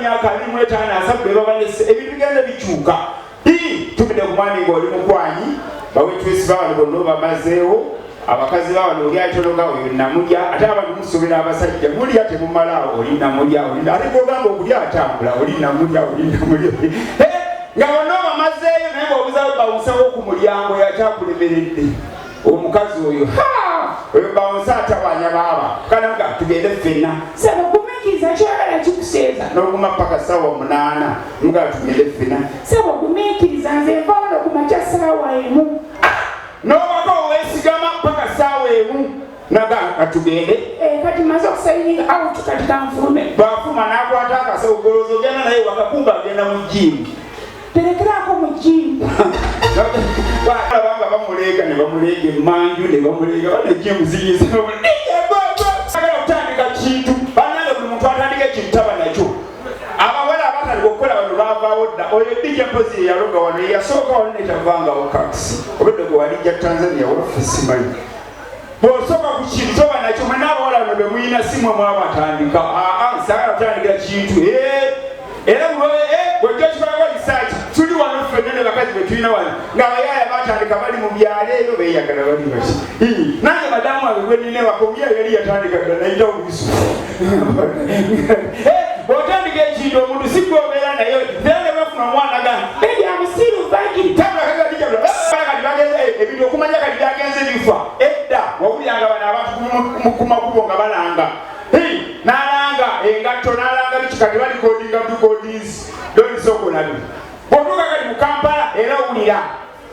myaka 25 asabbe babalese ebintu bigenda bikyuka. Tubidde ku mwami ng'oli mukwanyi bawetwesi bawano bonna bamazeewo abakazi bawano oli atologa oyo namulya ate abantu musobera abasajja mulya temumalaawo oli namulya ate gogamba okulya atambula oli namulya nga bonna bamazeeyo naye ng'obuzawo bawusawo ku mulyango yakyakulemeredde omukazi oyo oyo bawusa atawanya baaba kanaga tugende ffenna saba kumikiriza kyagala kikuseeza n'oguma paka ssaawa 8 mugala tugende ffenna saba kumikiriza nze nvaano ku makya ssaawa emu n'obaka oweesigama paka ssaawa emu naga katugende kati maze okusayininga out kati kanfulume bafuma n'akwata akasawo golooza ogenda naye wakakumba agenda mu jimu terekerako mu jimu abanga bamuleega ne bamuleega emmanju ne bamuleega bane jimu ziyiza agala okutandika kintu bannange buli muntu atandika ekintu taba nakyo abawala abatandika okukola bano baavaawo dda oyo dijja mpozi eyaloga wano eyasooka wano netavangawo kakisi obedde gwe walijja Tanzania waffe simanyi bw'osooka ku kintu toba nakyo mwe n'abawala bano be muyina si mwe mwabatandika sagala kutandikira kintu era bwejjo kikolako risaaki tuli wano ffenna ne bakazi be tulina wano ng'abayaaya batandika bali mu byalo eyo beeyagala bali baki nange madamu wange gwe nina ewaka omuyaaya yali yatandika dda nayita obubisu bw'otandika ekintu omuntu si gwobeera naye era ne bafuna omwana gana amusiru bagiri kati bagenze ebintu okumanya kati byagenze bifa edda wawulyanga bano abantu ku makubo nga balanga n'alanga engatto n'alanga biki kati balikodinga dukodinsi dolisokonabi bw'otuuka kati mu Kampala era owulira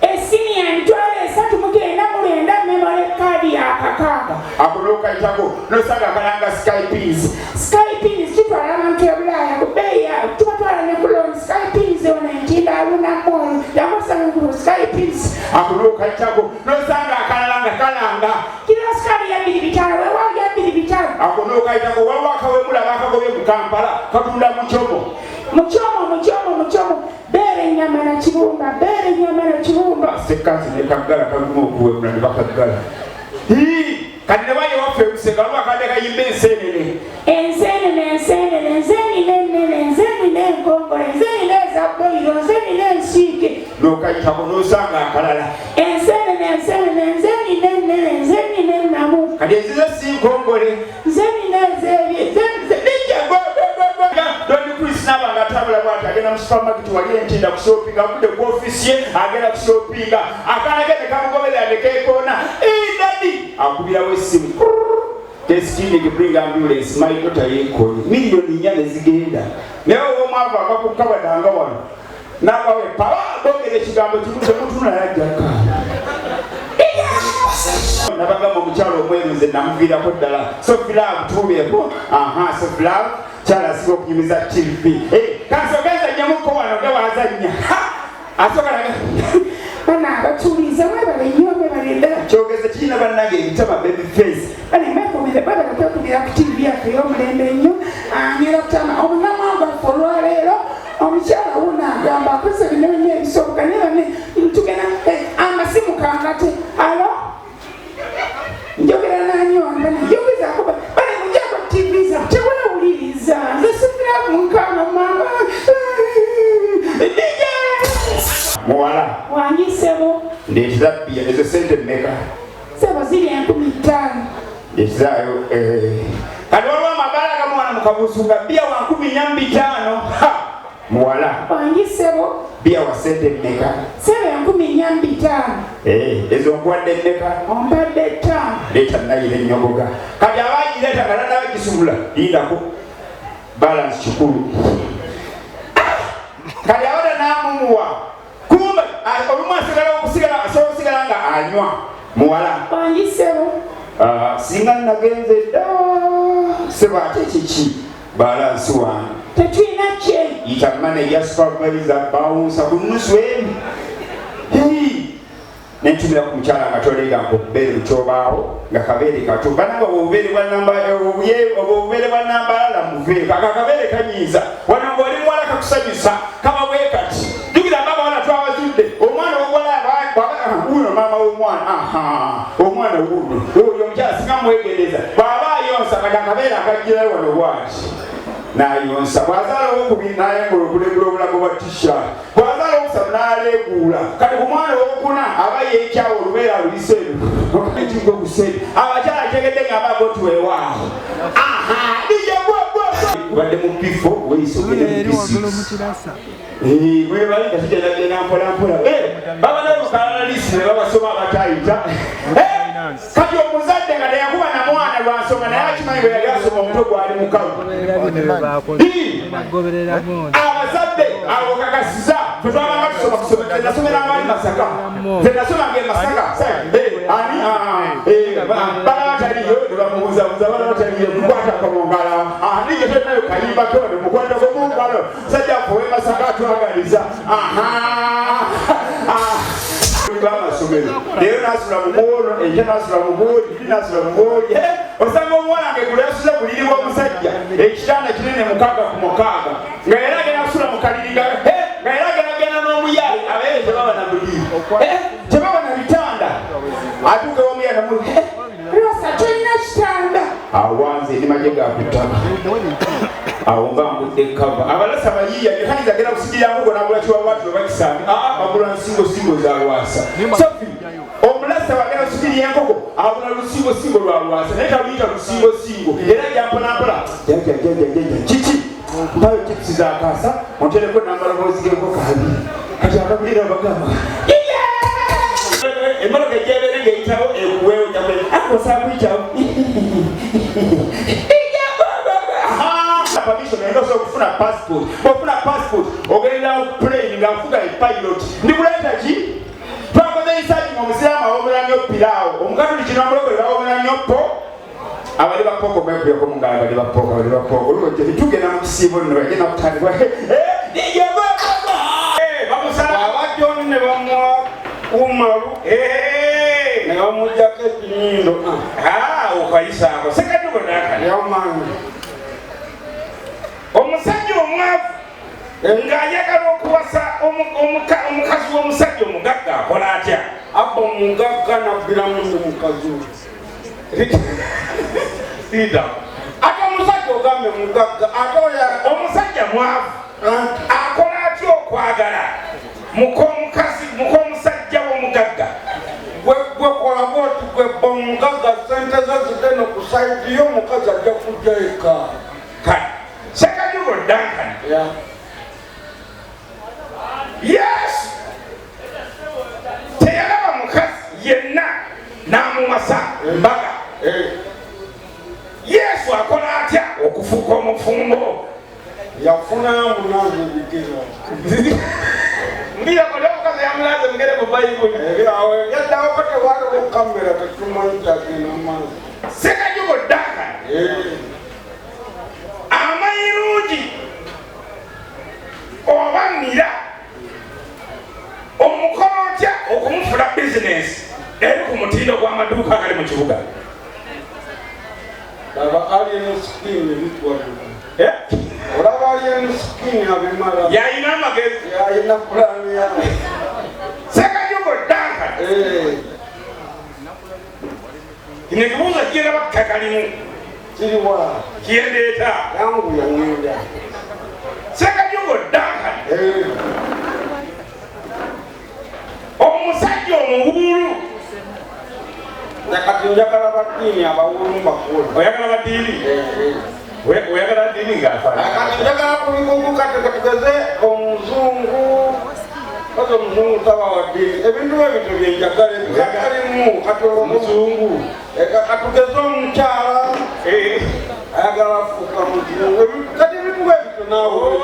esiniya emitwalo 399 memore kaadi yakakaaga ako n'okayitako nosanga akalanga skypins kitwala abantu ebulaaya kubeeya tubatwala ne kuloni skypins ona entinda alunamolu yakusanga skypins ako n'okayitako nosanga akalanga kalanga kira sikaali ya 200 weewaawo ya 200 ako n'okayitako waliwo akawemula bakagobye mu Kampala katunda mucyomo beere nyama na kibumba sekansi ne kaggala kaguma okuwemula ne bakaggala kati ne baye waffe emusega waliwo akadde kayimba ensenene enkongole ensenene ezabboiro ensenene ensiike n'okayitako n'osanga akalala ensenene ennamu kati ezizo si nkongole ensenene Doni Chris n'abanga atambula bw'ati agenda mu supermarket wali entinda kusoopinga avudde ku ofiisi ye agenda kusoopinga akaana ke ne kamugoberera ne keekoona dadi akubirawo essimu tesitini bring ambulance my daughter yeekoonye miliyoni 4 ne zigenda naye owoomwavu akakukabadanga wano n'abawe pawa bogera ekigambo kimu temutuna yajjaka nabagamba omukyalo omweru nze namuviirako ddala Sofilavu tuubyeko Sofilavu kyala asiba okunyumiza TV kansogeza nyamuko wano nga wazannya asooka bana abatuulize mwebale nnyo mwebale ddala kyogeze kirina bannange ebitama baby face banemekomere babala kwekubira ku TV yaffe ey'omulembe ennyo anyera kutama omunamwangu affe olwaleero omukyala wuno agamba akoze binonye ebisoboka naye bane tugenda amasimu kangate alo njogera nanyonga nayogezaako bale mujjako TV za tewewuliriza nze Sofilavu munkama mama muwala wanyisebo ndeetera bbiya ezo sente mmeka sebo ziri 50,000 ekizaayo kati waliwo amabala agamu wano mu kabusunga bbiya wa 15,000 muwala wanyisebo bbiya wa sente mmeka sebo 15,000 ezo nkuwadde mmeka ombadde 5 leeta nayira ennyogoga kati abagireeta nga nanabagisubula lindako balance kikulu kati awada n'amumuwa kumba olumu asobola okusigala nga anywa muwala wanyisebo singa nagenze dda sebo ate kiki balansi wange tetulina kye yita manager supervisor bawunsa ku nusu emu nentumira ku mukyala nga tolega nkubeere lukyobaawo nga kabeere kato bananga obubeere bwa nambala muveeko akabeere kanyiiza wano ng'oli muwala kakusanyusa kaba bwe kati jukira babawala twabazudde omwana owala uno maama w'omwana omwana wuno oyo omukyala singa mwegendeza bw'aba ayonsa kati akabeere akagirayo wano bwati n'ayonsa bw'azaala owokubiri n'ayengula okulegula obulago bwa t-shirt bw'azaala owokusatu n'aleeguula kati ku mwana owokuna aba yeekyawa olubeera luyiseeru okaikigo kuseeru abakyala ategedde ng'abaga oti weewaawo badde mu bifo weyise ogende mu bisisi mwebali nga tujjanagenda mpolampola baba nalukalalisi ne babasoma abatayita kati omuzadde nga teyakuba na mwana lwansonga naye akimanyi bwe yali asoma omutwe gwali mukalu abazadde abo kakasiza twetwabanga tusoma kusoma zenasomera abali Masaka zenasomanga e Masaka bala bataliyo nebamubuzabuza bala bataliyo mukwata kamungala niyo tenayo kayimba kone mukwata kamungalo sajja kuwe Masaka atwagaliza bamasomero leero nasula mugoolo enkya nasula mugooli nasula mugooli osanga omuwala ngegula yasuza buliri bw'omusajja ekitanda kinene mukaaga ku mukaaga nga era agenda kusula mu kaliri nga era agenda n'omuyayi abaye tebaba na buliri tebaba na bitanda atuuka omuyayi namuli lwasa tolina kitanda awanze ndimaje gakutaba awo nga ngudde kava abalasa bayiya nekaniza agenda kusigirira mbugo nagula kiwawatu webakisambi bagula nsingo za lwasa sofi omulasa bagenda kusigirira enkoko agula lusingo lwa lwasa naye taluyita lusingo era jampolampola kiki mpayo tipsi zakasa ontereko nambalaboozi g'enkoko abiri kati akagulira bagamba emmoloka ejebere ng'eyitawo ekuweewo jabe akosakuyitawo permission eno so kufuna passport bofuna passport ogenda plane ngafuga pilot ndikuleta ki twakoze isaji mu musirama wabula nnyo pilaawo omukatuli kino amulokole bawabula nnyo po abali bapoko mwekuyeko mungala bali bapoko olugoje tugenda mu kisiibo nno bagenda kutandikwa bamusala abajoni ne bamuwa umalu ne bamujjako ekinyindo okayisaako sekatuko nakanyamanga omusajja omwavu ng'ayagala okuwasa omukazi w'omusajja omugagga akola atya abba omugagga nabbiramu ndi mukazi ida ate omusajja ogambe mugagga ate omusajja mwavu akola atya okwagala mukomusajja w'omugagga gwe kola bwoti gwe bba omugagga sente ze zigenda ku saidi y'omukazi ajja kujja eka kale Sekajugo Duncan. Yes. Teyalaba mukazi yenna n'amuwasa mbaga. Yesu akola atya okufuuka omufumbo. Yafuna munange bigero. Ndiyo kole mukazi yamulaze mugere mu Bayibuli. Yaddawo kote wali okukamera tetumanyi kyagenda maazi. Sekajugo Duncan. Amayirungi obanira omukono otya okumufula bizinesi eri ku mutindo gw'amaduuka agali mu kibuga olaba alina sikini abimala yayina amagezi yayina pulaani ya Sekajugo Duncan kino ekibuuzo kigenda bakakalimu kiriwa kiendeeta yangu yangenda Sekajugo Duncan omusajja omuwuulu nakati njagala baddiini abawuulu bakulu oyagala baddiini oyagala ddiini ngaafaanakati njagala kulikugu katekatugeze omuzungu kati omuzungu taba wa ddiini ebintu ebito byenjagala ebikakalimu kati omuzungu katugeze omukyala ayagala fuuka muzungu kati ebintu ebito naawe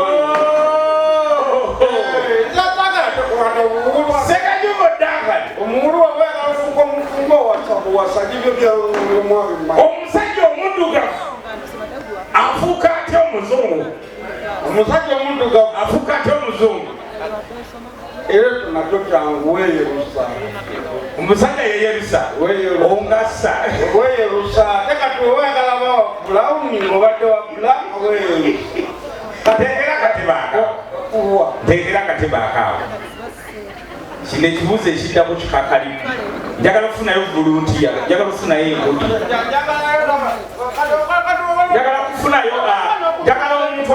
Sekajugo Duncan omuwulu wabayagala fuuka omufumbo wasajibyo byamwabimba omusajja omuddugavu afuuka atya omuzungu omusajja omuddugavu afuuka atya omuzungu era tunakyo kyangu weeyerusa omusajja yeyerusa ongasa weeyerusa tekati wewagala bawa bulawuni obadde wa bulamu weeyerusa kategera katebakaawo kino ekibuuzo ekiddako kikakalimu njagala kufunayo voluntiya njagala kufunayo enkodi njagala kufunayo njagala omuntu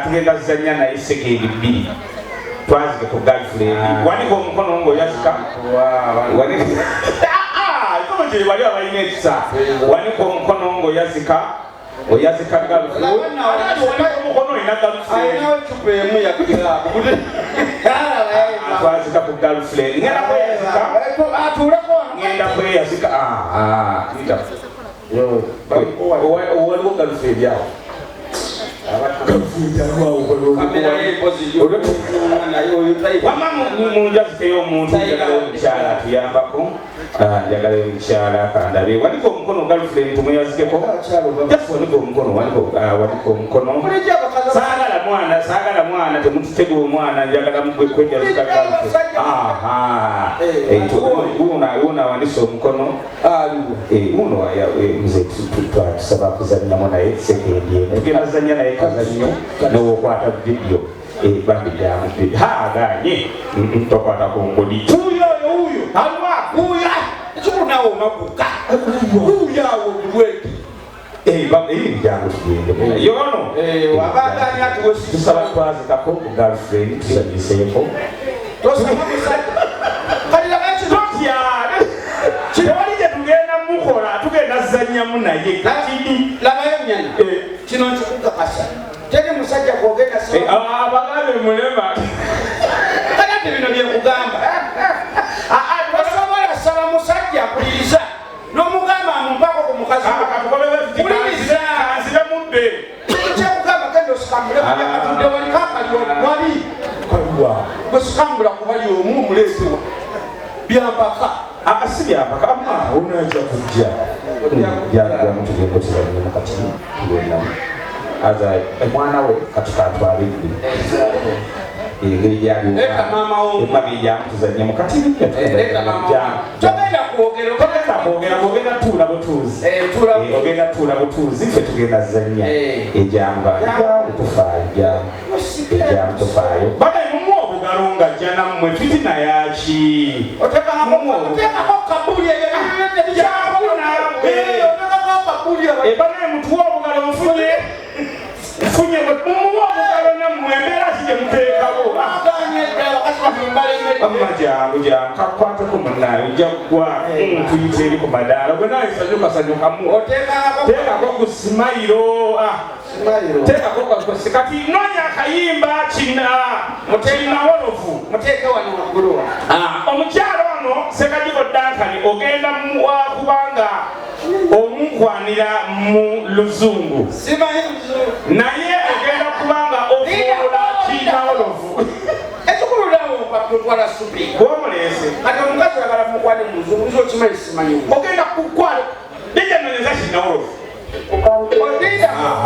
tugenda zanya naye sekendi 2 twazike ku girlfriend waniko omukono ng'oyazika je wali abalina ekisa waniko omukono ng'oyazika oyazika girlfriend omukono olina girlfriend twazika ku girlfriend ngenda kweyazika waliwo girlfriend yawo wama munjazikeyo omuntu njagala omukyala atuyambako njagala omukyala kandabe waniko omukono girlfriend tumuyazikeko just waniko omukono waniko omukono saagala mwana temututegula omwana njagala kwejazika girlfriend awanise omukono uno nze twatusaba kuzanyamu naye sekendi eno ogenda zanya naye kazannyo nowokwata vidiyo babidyamu ganye tokwata kongodi uyo alwakuya ekikunawo makuka uyawo bulweki ebijjangu tugende yono wabaganya tusaba twazikako ku girlfriend tusagiseeko kitewali gye tugenda mukola tugenda zannyamu naye katidi labayo nyana kino nkikukakasa teri musajja kwogenda abagambe mulema kanate bino byekugamba tosobola saba musajja akuliriza n'omugamba amumpako ku mukazi uliriza mudde kyekugamba kende osikambule katudde wali kakali wali bwesikambula kubali omu omuleesewa byampaka akasibyapaka onaja kujja tugenda tuzanye mukati tugendamu aza omwana we katukatwalidde engeri gyabimabiri jamu tuzanye mukati ogenda tuula butuuzi fe tugenda zanya ejamba ejamu tufaayo badaimumuwa obugalo nga jja nammwe fitina yaki banaye mutuwa obugalo nfunye mumuwa obugalo nammwe embeera ki gyemuteekawo amajangu kakwateko munaye ojagwa tuyita eri ku madaala gwenayesanyukasanyukamu teekako ku simayiro teekako kakosi kati nonya akayimba kinawolovu omukyalo ono Ssekajjiko Dankani ogenda kubanga omukwanira mu luzungu naye ogenda kubanga ofuula kinawolovu bwomulese kati omukazi agala mukwane mu luzungu nzo okimanyi simanyi ogenda kukwala lijja nonyeza kinawolovu